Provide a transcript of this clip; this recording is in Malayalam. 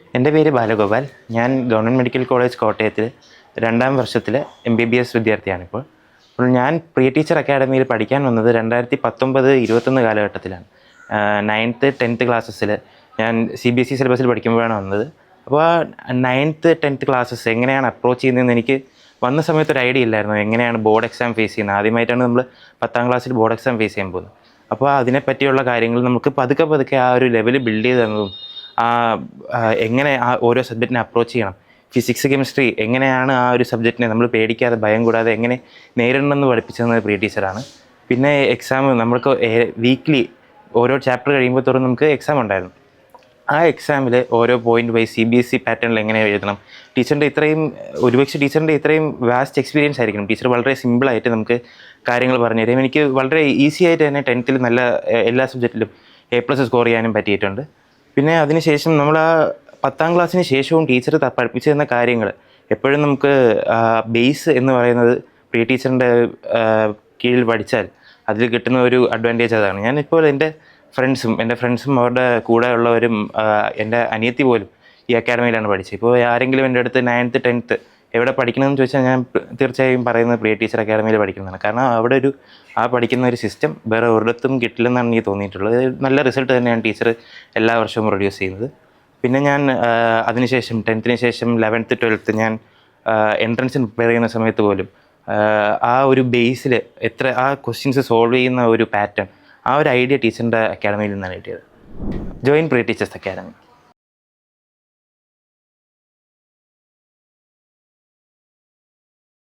എൻ്റെ പേര് ബാലഗോപാൽ. ഞാൻ ഗവൺമെൻറ് മെഡിക്കൽ കോളേജ് കോട്ടയത്തിൽ 2ാം വർഷത്തിലെ MBBS വിദ്യാർത്ഥിയാണിപ്പോൾ. അപ്പോൾ ഞാൻ പ്രിയ ടീച്ചർ അക്കാഡമിയിൽ പഠിക്കാൻ വന്നത് 2019-21 കാലഘട്ടത്തിലാണ്. 9th 10th ക്ലാസ്സസിൽ ഞാൻ CBSE സിലബസിൽ പഠിക്കുമ്പോഴാണ് വന്നത്. അപ്പോൾ ആ 9th 10th ക്ലാസ്സസ് എങ്ങനെയാണ് അപ്രോച്ച് ചെയ്യുന്നതെന്ന് എനിക്ക് വന്ന സമയത്ത് ഒരു ഐഡിയ ഇല്ലായിരുന്നു. എങ്ങനെയാണ് ബോർഡ് എക്സാം ഫേസ് ചെയ്യുന്നത്? ആദ്യമായിട്ടാണ് നമ്മൾ 10ാം ക്ലാസ്സിൽ ബോർഡ് എക്സാം ഫേസ് ചെയ്യാൻ പോകുന്നത്. അപ്പോൾ അതിനെപ്പറ്റിയുള്ള കാര്യങ്ങൾ നമുക്ക് പതുക്കെ ആ ഒരു ലെവൽ ബിൽഡ് ചെയ്ത് തന്നതും എങ്ങനെ ആ ഓരോ സബ്ജക്റ്റിനെ അപ്രോച്ച് ചെയ്യണം, ഫിസിക്സ് കെമിസ്ട്രി എങ്ങനെയാണ് ആ ഒരു സബ്ജക്റ്റിനെ നമ്മൾ പേടിക്കാതെ ഭയം കൂടാതെ എങ്ങനെ നേരിടണമെന്ന് പഠിപ്പിച്ചത് പ്രിയ ടീച്ചറാണ്. പിന്നെ എക്സാം നമ്മൾക്ക് വീക്ക്ലി ഓരോ ചാപ്റ്റർ കഴിയുമ്പോൾ തോറും നമുക്ക് എക്സാം ഉണ്ടായിരുന്നു. ആ എക്സാമിൽ ഓരോ പോയിന്റ് ബൈ CBSE പാറ്റേണിൽ എങ്ങനെ എഴുതണം, ഒരുപക്ഷെ ടീച്ചറിൻ്റെ ഇത്രയും വാസ്റ്റ് എക്സ്പീരിയൻസ് ആയിരിക്കണം. ടീച്ചർ വളരെ സിമ്പിളായിട്ട് നമുക്ക് കാര്യങ്ങൾ പറഞ്ഞു തരും. എനിക്ക് വളരെ ഈസി ആയിട്ട് തന്നെ 10th നല്ല എല്ലാ സബ്ജക്റ്റിലും A+ സ്കോർ ചെയ്യാനും പറ്റിയിട്ടുണ്ട്. പിന്നെ അതിനുശേഷം നമ്മൾ ആ 10ാം ക്ലാസ്സിന് ശേഷവും ടീച്ചർ പഠിപ്പിച്ചു തന്ന കാര്യങ്ങൾ എപ്പോഴും നമുക്ക് ബേസ് എന്ന് പറയുന്നത് പ്രിയ ടീച്ചറിൻ്റെ കീഴിൽ പഠിച്ചാൽ അതിൽ കിട്ടുന്ന ഒരു അഡ്വാൻറ്റേജ് അതാണ്. ഞാനിപ്പോൾ എൻ്റെ ഫ്രണ്ട്സും അവരുടെ കൂടെ ഉള്ളവരും എൻ്റെ അനിയത്തി പോലും ഈ അക്കാഡമിയിലാണ് പഠിച്ചത്. ഇപ്പോൾ ആരെങ്കിലും എൻ്റെ അടുത്ത് 9th 10th എവിടെ പഠിക്കണമെന്ന് ചോദിച്ചാൽ ഞാൻ തീർച്ചയായും പറയുന്നത് പ്രിയ ടീച്ചർ അക്കാഡമിയിൽ പഠിക്കുന്നതാണ്. കാരണം അവിടെ പഠിക്കുന്ന ഒരു സിസ്റ്റം വേറെ ഒരിടത്തും കിട്ടില്ലെന്നാണ് എനിക്ക് തോന്നിയിട്ടുള്ളത്. നല്ല റിസൾട്ട് തന്നെയാണ് ടീച്ചർ എല്ലാ വർഷവും പ്രൊഡ്യൂസ് ചെയ്യുന്നത്. പിന്നെ ഞാൻ അതിനുശേഷം 10th ശേഷം 11th 12th ഞാൻ എൻട്രൻസിന് പ്രിപ്പയർ ചെയ്യുന്ന സമയത്ത് പോലും ആ ഒരു ബേസിൽ ആ ക്വസ്റ്റ്യൻസ് സോൾവ് ചെയ്യുന്ന ഒരു പാറ്റേൺ, ആ ഒരു ഐഡിയ ടീച്ചറിൻ്റെ അക്കാഡമിയിൽ നിന്നാണ് കിട്ടിയത്. ജോയിൻ പ്രിയ ടീച്ചേഴ്സ് അക്കാഡമി.